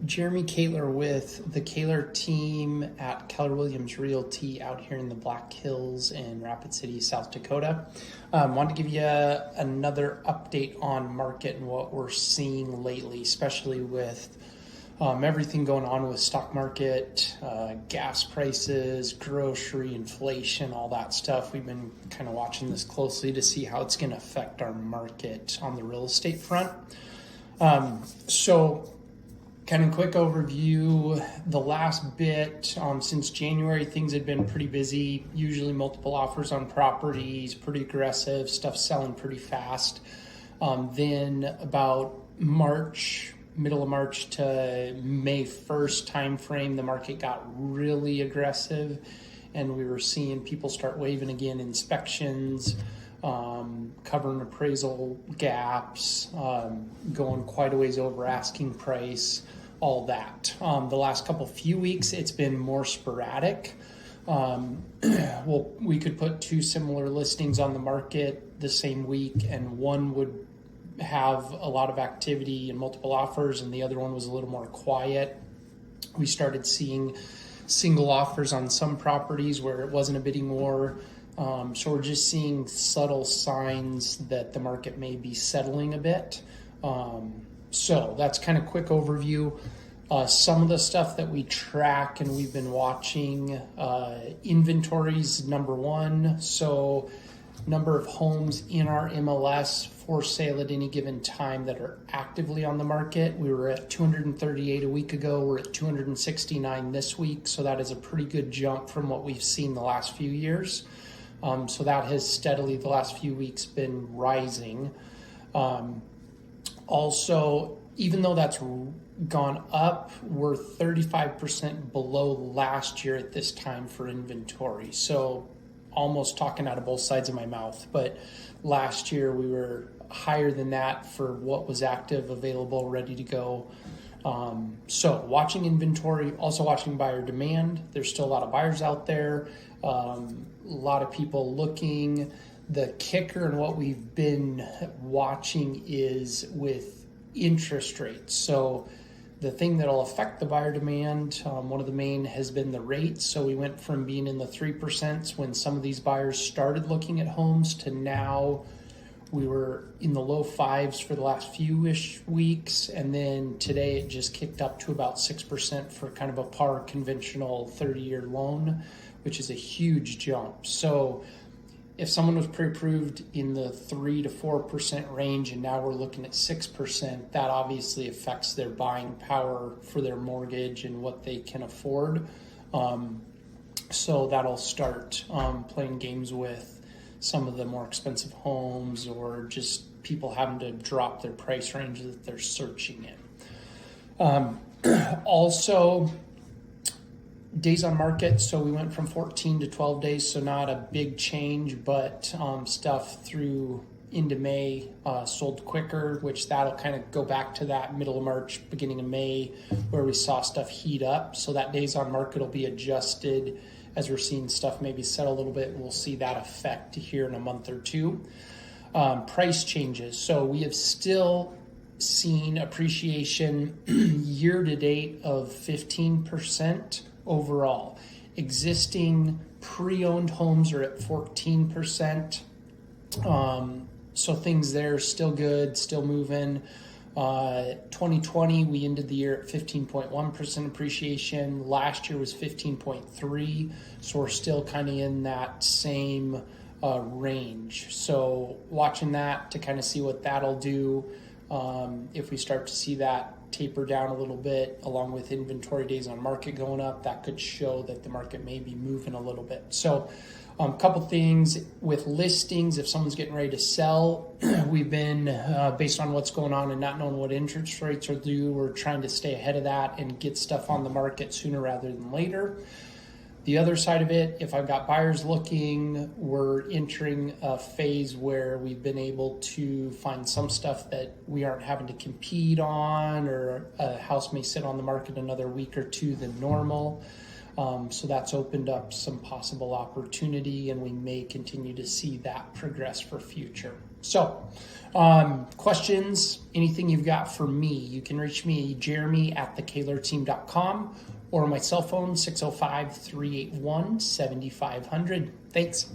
Jeremy Kaler with the Kaler team at Keller Williams Realty out here in the Black Hills in Rapid City, South Dakota. Wanted to give you another update on market and what we're seeing lately, especially with everything going on with stock market, gas prices, grocery, inflation, all that stuff. We've been kind of watching this closely to see how it's going to affect our market on the real estate front. Kind of quick overview, the last bit, since January, things had been pretty busy, usually multiple offers on properties, pretty aggressive, stuff selling pretty fast. Then about March, middle of March to May 1st timeframe, the market got really aggressive and we were seeing people start waiving again inspections, covering appraisal gaps, going quite a ways over asking price, all that. The last few weeks, it's been more sporadic. We could put two similar listings on the market the same week, and one would have a lot of activity and multiple offers, and the other one was a little more quiet. We started seeing single offers on some properties where it wasn't a bidding war. So we're just seeing subtle signs that the market may be settling a bit. So that's kind of quick overview. Some of the stuff that we track and we've been watching, inventories, number one. So number of homes in our MLS for sale at any given time that are actively on the market. We were at 238 a week ago. We're at 269 this week. So that is a pretty good jump from what we've seen the last few years. So that has steadily, the last few weeks, been rising. Also, even though that's gone up, we're 35% below last year at this time for inventory. So almost talking out of both sides of my mouth. But last year we were higher than that for what was active, available, ready to go. So watching inventory, also watching buyer demand. There's still a lot of buyers out there. A lot of people looking. The kicker and what we've been watching is with interest rates. So the thing that'll affect the buyer demand, one of the main has been the rates. So we went from being in the 3% when some of these buyers started looking at homes to now we were in the low 5s for the last few-ish weeks. And then today it just kicked up to about 6% for kind of a par conventional 30-year loan, which is a huge jump. So if someone was pre-approved in the 3 to 4% range and now we're looking at 6%, that obviously affects their buying power for their mortgage and what they can afford. So that'll start playing games with some of the more expensive homes or just people having to drop their price range that they're searching in. Also, days on market, so we went from 14 to 12 days, so not a big change, but stuff through into May sold quicker, which that'll kind of go back to that middle of March, beginning of May, where we saw stuff heat up. So that days on market will be adjusted as we're seeing stuff maybe settle a little bit. We'll see that effect here in a month or two. Price changes. So we have still seen appreciation year to date of 15%. Overall, existing pre-owned homes are at 14%. So things there still good, still moving. 2020, we ended the year at 15.1% appreciation. Last year was 15.3%. So we're still kind of in that same range. So watching that to kind of see what that'll do. If we start to see that taper down a little bit along with inventory days on market going up, that could show that the market may be moving a little bit. So a couple things with listings. If someone's getting ready to sell, we've been based on what's going on and not knowing what interest rates are due, we're trying to stay ahead of that and get stuff on the market sooner rather than later. The other side of it, if I've got buyers looking, we're entering a phase where we've been able to find some stuff that we aren't having to compete on, or a house may sit on the market another week or two than normal. So that's opened up some possible opportunity, and we may continue to see that progress for future. So, questions, anything you've got for me, you can reach me, jeremy@thekalerteam.com, or my cell phone, 605-381-7500. Thanks.